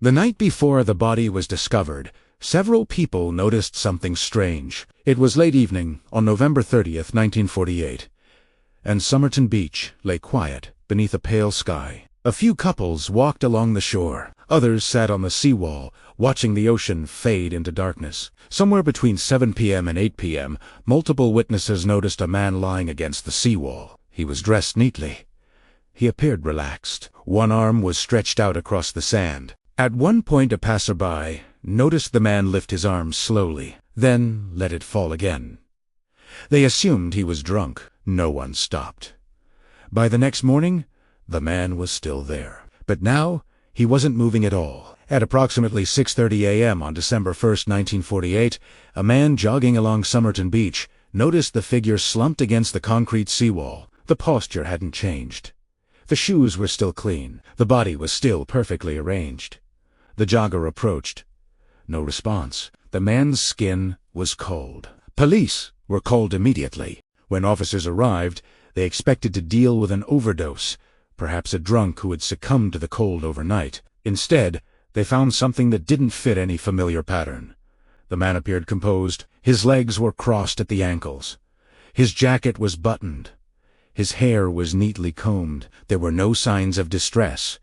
The night before the body was discovered, several people noticed something strange. It was late evening on November 30th, 1948, and Somerton Beach lay quiet beneath a pale sky. A few couples walked along the shore. Others sat on the seawall, watching the ocean fade into darkness. Somewhere between 7 p.m. and 8 p.m., multiple witnesses noticed a man lying against the seawall. He was dressed neatly. He appeared relaxed. One arm was stretched out across the sand. At one point, a passerby noticed the man lift his arm slowly, then let it fall again. They assumed he was drunk. No one stopped. By the next morning, the man was still there. But now, he wasn't moving at all. At approximately 6:30 a.m. on December 1st, 1948, a man jogging along Somerton Beach noticed the figure slumped against the concrete seawall. The posture hadn't changed. The shoes were still clean. The body was still perfectly arranged. The jogger approached. No response. The man's skin was cold. Police were called immediately. When officers arrived, they expected to deal with an overdose, perhaps a drunk who had succumbed to the cold overnight. Instead, they found something that didn't fit any familiar pattern. The man appeared composed. His legs were crossed at the ankles. His jacket was buttoned. His hair was neatly combed. There were no signs of distress.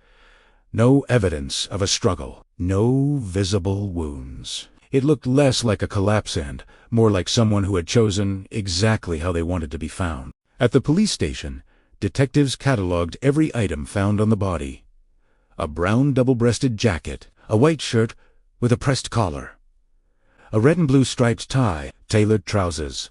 No evidence of a struggle. No visible wounds. It looked less like a collapse and more like someone who had chosen exactly how they wanted to be found. At the police station, detectives catalogued every item found on the body. A brown double-breasted jacket, a white shirt with a pressed collar, a red and blue striped tie, tailored trousers,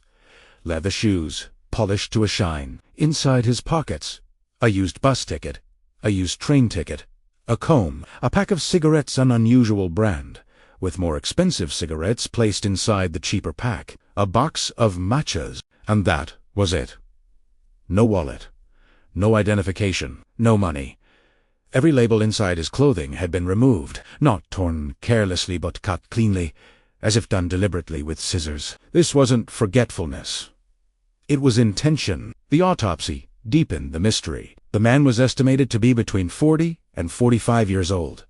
leather shoes, polished to a shine. Inside his pockets, a used bus ticket, a used train ticket, a comb, a pack of cigarettes an unusual brand, with more expensive cigarettes placed inside the cheaper pack, a box of matches, and that was it. No wallet, no identification, no money. Every label inside his clothing had been removed, not torn carelessly but cut cleanly, as if done deliberately with scissors. This wasn't forgetfulness. It was intention. The autopsy deepened the mystery. The man was estimated to be between 40 and 45 years old.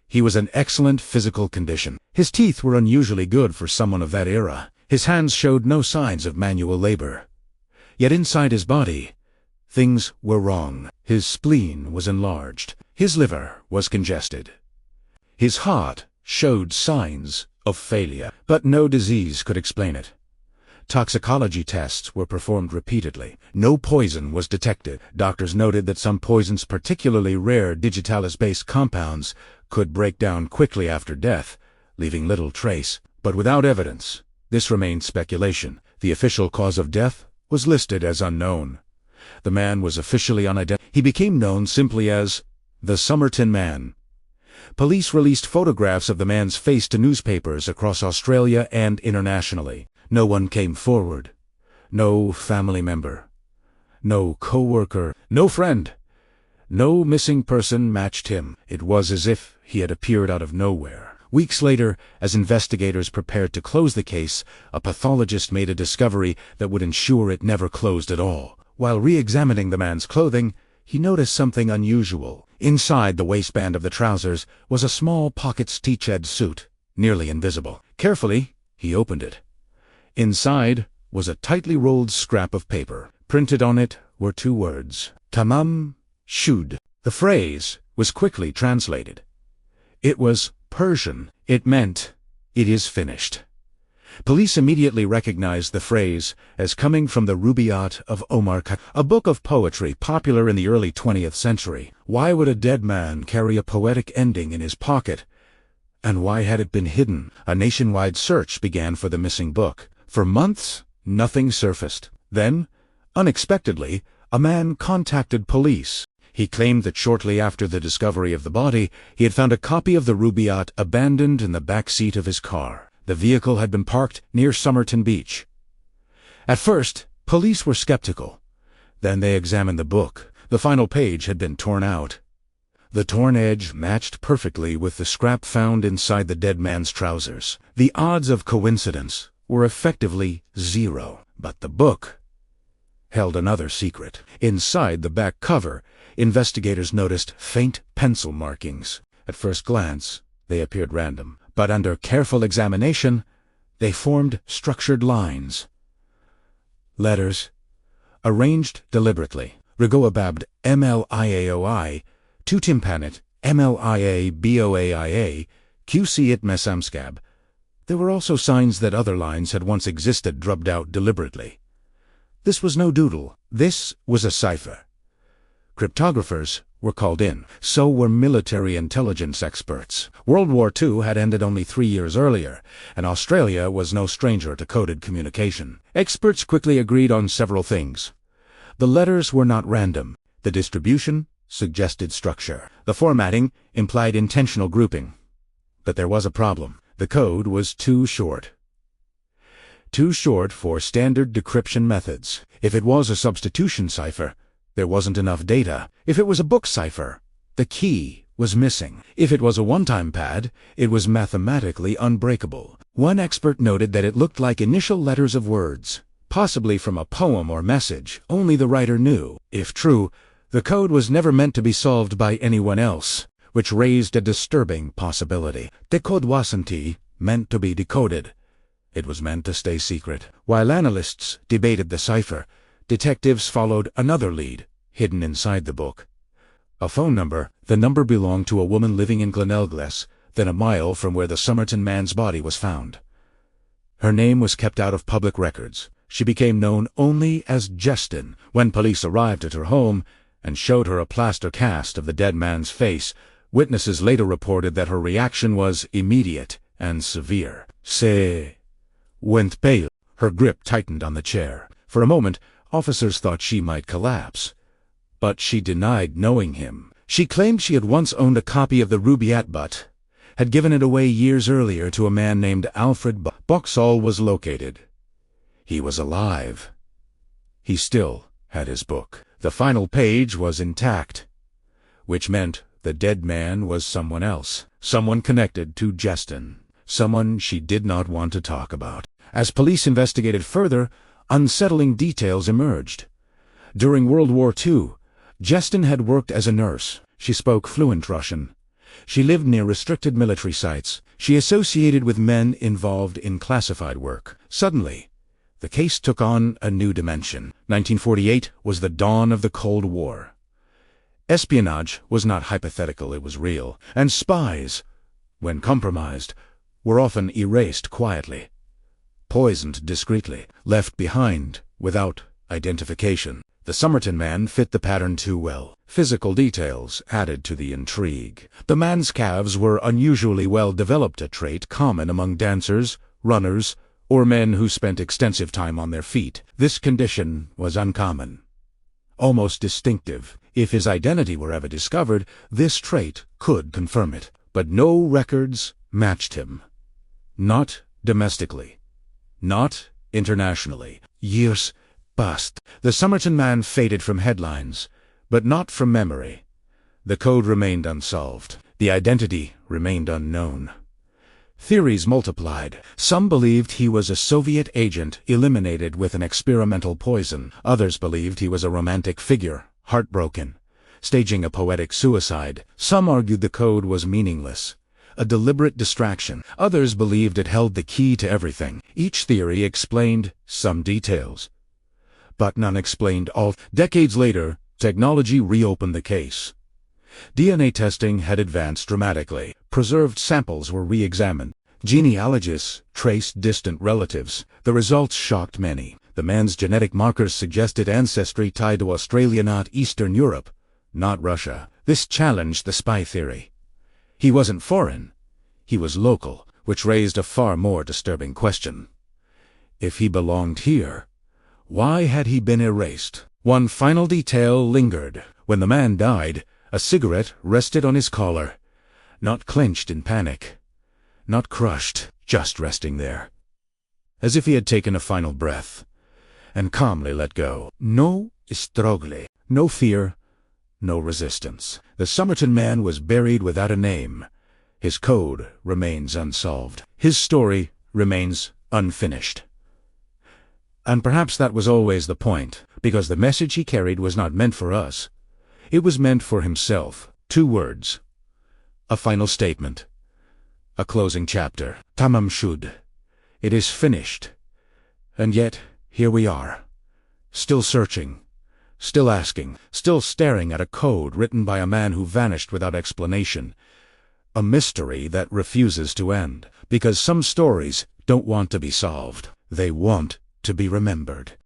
He was in excellent physical condition. His teeth were unusually good for someone of that era. His hands showed no signs of manual labor. Yet inside his body, things were wrong. His spleen was enlarged. His liver was congested. His heart showed signs of failure, but no disease could explain it. Toxicology tests were performed repeatedly. No poison was detected. Doctors noted that some poisons, particularly rare digitalis-based compounds, could break down quickly after death, leaving little trace. But without evidence, this remained speculation. The official cause of death was listed as unknown. The man was officially unidentified. He became known simply as the Somerton Man. Police released photographs of the man's face to newspapers across Australia and internationally. No one came forward. No family member. No co-worker. No friend. No missing person matched him. It was as if he had appeared out of nowhere. Weeks later, as investigators prepared to close the case, a pathologist made a discovery that would ensure it never closed at all. While re-examining the man's clothing, he noticed something unusual. Inside the waistband of the trousers was a small pocket stitched suit, nearly invisible. Carefully, he opened it. Inside was a tightly rolled scrap of paper. Printed on it were two words, Tamám Shud. The phrase was quickly translated. It was Persian. It meant, "It is finished." Police immediately recognized the phrase as coming from the Rubaiyat of Omar Khayyam, a book of poetry popular in the early 20th century. Why would a dead man carry a poetic ending in his pocket? And why had it been hidden? A nationwide search began for the missing book. For months, nothing surfaced. Then, unexpectedly, a man contacted police. He claimed that shortly after the discovery of the body, he had found a copy of the Rubaiyat abandoned in the back seat of his car. The vehicle had been parked near Somerton Beach. At first, police were skeptical. Then they examined the book. The final page had been torn out. The torn edge matched perfectly with the scrap found inside the dead man's trousers. The odds of coincidence were effectively zero. But the book held another secret. Inside the back cover, investigators noticed faint pencil markings. At first glance, they appeared random, but under careful examination, they formed structured lines. Letters, arranged deliberately. Rigoababd mliaoi, tutimpanit mliaboaia, qcit mesamskab. There were also signs that other lines had once existed drubbed out deliberately. This was no doodle. This was a cipher. Cryptographers were called in. So were military intelligence experts. World War II had ended only 3 years earlier, and Australia was no stranger to coded communication. Experts quickly agreed on several things. The letters were not random. The distribution suggested structure. The formatting implied intentional grouping. But there was a problem. The code was too short. Too short for standard decryption methods. If it was a substitution cipher, there wasn't enough data. If it was a book cipher, the key was missing. If it was a one-time pad, it was mathematically unbreakable. One expert noted that it looked like initial letters of words, possibly from a poem or message only the writer knew. If true, the code was never meant to be solved by anyone else, which raised a disturbing possibility. Decode wasn't meant to be decoded. It was meant to stay secret. While analysts debated the cipher, detectives followed another lead, hidden inside the book. A phone number. The number belonged to a woman living in Glenelgles, then a mile from where the Somerton man's body was found. Her name was kept out of public records. She became known only as Justin. When police arrived at her home and showed her a plaster cast of the dead man's face, witnesses later reported that her reaction was immediate and severe. She went pale. Her grip tightened on the chair. For a moment, officers thought she might collapse. But she denied knowing him. She claimed she had once owned a copy of the Rubaiyat but had given it away years earlier to a man named Alfred Boxall was located. He was alive. He still had his book. The final page was intact, which meant the dead man was someone else, someone connected to Justin, someone she did not want to talk about. As police investigated further, unsettling details emerged. During World War II, Justin had worked as a nurse. She spoke fluent Russian. She lived near restricted military sites. She associated with men involved in classified work. Suddenly, the case took on a new dimension. 1948 was the dawn of the Cold War. Espionage was not hypothetical, it was real. And spies, when compromised, were often erased quietly, poisoned discreetly, left behind without identification. The Somerton Man fit the pattern too well. Physical details added to the intrigue. The man's calves were unusually well developed, a trait common among dancers, runners, or men who spent extensive time on their feet. This condition was uncommon, almost distinctive. If his identity were ever discovered, this trait could confirm it. But no records matched him. Not domestically. Not internationally. Years passed. The Somerton Man faded from headlines, but not from memory. The code remained unsolved. The identity remained unknown. Theories multiplied. Some believed he was a Soviet agent eliminated with an experimental poison. Others believed he was a romantic figure, heartbroken, staging a poetic suicide. Some argued the code was meaningless, a deliberate distraction. Others believed it held the key to everything. Each theory explained some details, but none explained all. Decades later, technology reopened the case. DNA testing had advanced dramatically. Preserved samples were re-examined. Genealogists traced distant relatives. The results shocked many. The man's genetic markers suggested ancestry tied to Australia, not Eastern Europe, not Russia. This challenged the spy theory. He wasn't foreign. He was local, which raised a far more disturbing question. If he belonged here, why had he been erased? One final detail lingered. When the man died, a cigarette rested on his collar, not clenched in panic, not crushed, just resting there, as if he had taken a final breath, and calmly let go. No struggle, no fear, no resistance. The Somerton Man was buried without a name. His code remains unsolved. His story remains unfinished. And perhaps that was always the point, because the message he carried was not meant for us. It was meant for himself. 2 words. A final statement. A closing chapter. Tamám Shud. It is finished. And yet, here we are. Still searching. Still asking. Still staring at a code written by a man who vanished without explanation. A mystery that refuses to end. Because some stories don't want to be solved. They want to be remembered.